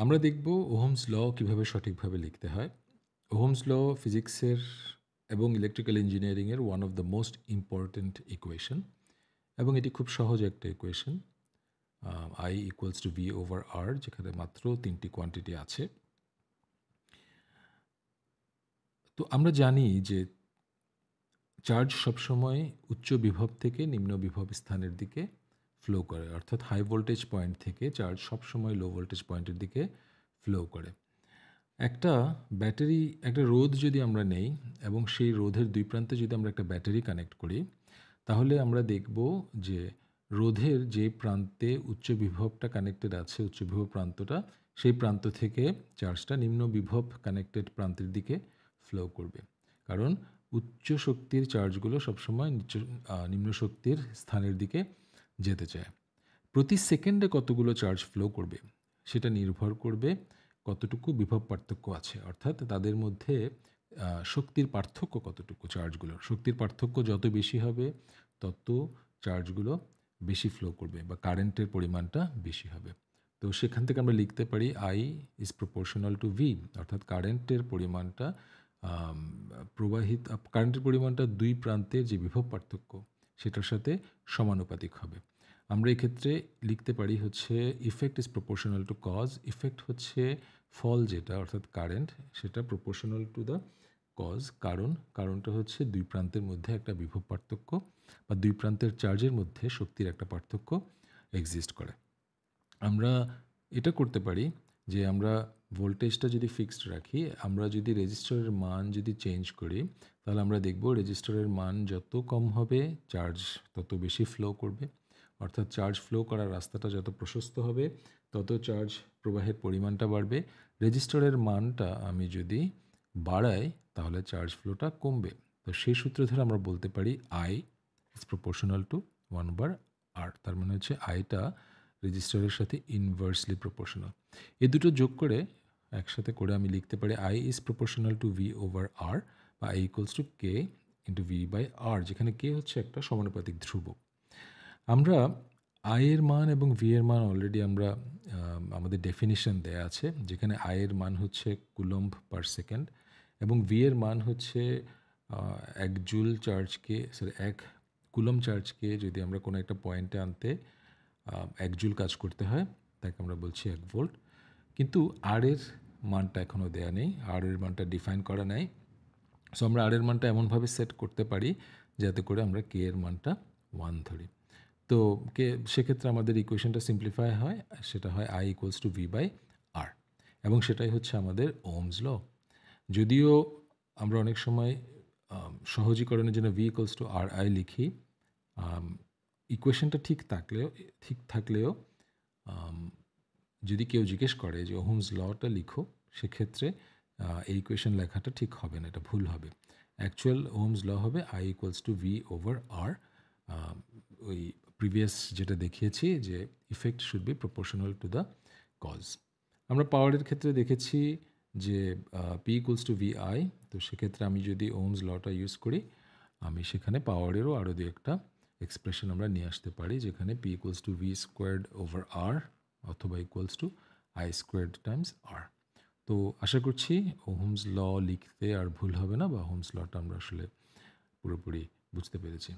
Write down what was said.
আমরা দেখব Ohm's law কিভাবে সঠিকভাবে লিখতে হয়। ওহমস ল ফিজিক্সের এবং ইলেকট্রিক্যাল ইঞ্জিনিয়ারিংয়ের one of the most important equation এবং এটি খুব সহজ একটা equation. I equals to V over R, যেখানে মাত্র 3টি কোয়ান্টিটি আছে। তো আমরা জানি যে চার্জ সবসময় উচ্চ বিভব থেকে নিম্ন বিভব স্থানের দিকে ফ্লো করে, অর্থাৎ হাই ভোল্টেজ পয়েন্ট থেকে চার্জ সবসময় লো ভোল্টেজ পয়েন্টের দিকে ফ্লো করে। একটা ব্যাটারি, একটা রোধ যদি আমরা নেই এবং সেই রোধের দুই প্রান্তে যদি আমরা একটা ব্যাটারি কানেক্ট করি, তাহলে আমরা দেখব যে রোধের যে প্রান্তে উচ্চ বিভবটা কানেক্টেড আছে, উচ্চ বিভব প্রান্তটা, সেই প্রান্ত থেকে চার্জটা নিম্ন বিভব কানেক্টেড প্রান্তের দিকে ফ্লো করবে। কারণ উচ্চ শক্তির চার্জগুলো সবসময় নিম্ন শক্তির স্থানের দিকে যেতে চায়। প্রতি সেকেন্ডে কতগুলো চার্জ ফ্লো করবে সেটা নির্ভর করবে কতটুকু বিভব পার্থক্য আছে, অর্থাৎ তাদের মধ্যে শক্তির পার্থক্য কতটুকু। চার্জগুলোর শক্তির পার্থক্য যত বেশি হবে তত চার্জগুলো বেশি ফ্লো করবে বা কারেন্টের পরিমাণটা বেশি হবে। তো সেখান থেকে আমরা লিখতে পারি I is proportional to V, অর্থাৎ কারেন্টের পরিমাণটা কারেন্টের পরিমাণটা দুই প্রান্তের যে বিভব পার্থক্য সেটার সাথে সমানুপাতিক হবে। আমরা এক্ষেত্রে লিখতে পারি হচ্ছে effect is proportional to cause. Effect হচ্ছে ফল যেটা, অর্থাৎ কারেন্ট, সেটা প্রপোর্শনাল টু দ্য কজ। কারণটা হচ্ছে দুই প্রান্তের মধ্যে একটা বিভব পার্থক্য বা দুই প্রান্তের চার্জের মধ্যে শক্তির একটা পার্থক্য এক্সিস্ট করে। আমরা এটা করতে পারি যে আমরা ভোল্টেজটা যদি ফিক্সড রাখি, আমরা যদি রেজিস্টরের মান যদি চেঞ্জ করি, তাহলে আমরা দেখব রেজিস্টরের মান যত কম হবে চার্জ তত বেশি ফ্লো করবে, অর্থাৎ চার্জ ফ্লো করার রাস্তাটা যত প্রশস্ত হবে তত চার্জ প্রবাহের পরিমাণটা বাড়বে। রেজিস্টরের মানটা আমি যদি বাড়াই তাহলে চার্জ ফ্লোটা কমবে। তো সেই সূত্র ধরে আমরা বলতে পারি I is proportional two 1/R। তার মানে হচ্ছে আইটা রেজিস্টারের সাথে ইনভার্সলি প্রপোর্শনাল। এই দুটো যোগ করে একসাথে করে আমি লিখতে পারি I is proportional to V over R, বা I equals to K into V by R, যেখানে কে হচ্ছে একটা সমানুপাতিক ধ্রুবক। আমরা আই এর মান এবং ভি এর মান অলরেডি আমরা আমাদের ডেফিনিশন দেয়া আছে, যেখানে আই এর মান হচ্ছে কুলম্ব পার সেকেন্ড এবং ভি এর মান হচ্ছে 1 কুলম্ব চার্জকে যদি আমরা কোনো একটা পয়েন্টে আনতে 1 জুল কাজ করতে হয়, তাকে আমরা বলছি 1 ভোল্ট। কিন্তু আর এর মানটা এখনও দেয়া নেই, আর এর মানটা ডিফাইন করা নাই। সো আমরা আর এর মানটা এমনভাবে সেট করতে পারি যাতে করে আমরা কে এর মানটা 1 ধরি। তো সেক্ষেত্রে আমাদের ইকুয়েশনটা সিম্পলিফাই হয়, সেটা হয় I equals to V by R, এবং সেটাই হচ্ছে আমাদের ওহমস ল। যদিও আমরা অনেক সময় সহজীকরণের জন্য V equals to R I লিখি, ইকুয়েশনটা ঠিক থাকলেও যদি কেউ জিজ্ঞেস করে যে ওহমস লটা লিখো, সেক্ষেত্রে এই ইকুয়েশন লেখাটা ঠিক হবে না, এটা ভুল হবে। অ্যাকচুয়াল ওহমস ল হবে I equals to V over R. ওই প্রিভিয়াস যেটা দেখিয়েছি যে effect should be proportional to the cause. আমরা পাওয়ারের ক্ষেত্রে দেখেছি যে P equals to V I. তো সেক্ষেত্রে আমি যদি ওহমস লটা ইউজ করি, আমি সেখানে পাওয়ারেরও আরও দু একটা এক্সপ্রেশন আমরা নিয়ে আসতে পারি, যেখানে P equals to V squared over R অথবা equals to I squared times R. তো আশা করছি ওহমস ল লিখতে আর ভুল হবে না, বা ওহমস লটা আমরা আসলে পুরোপুরি বুঝতে পেরেছি।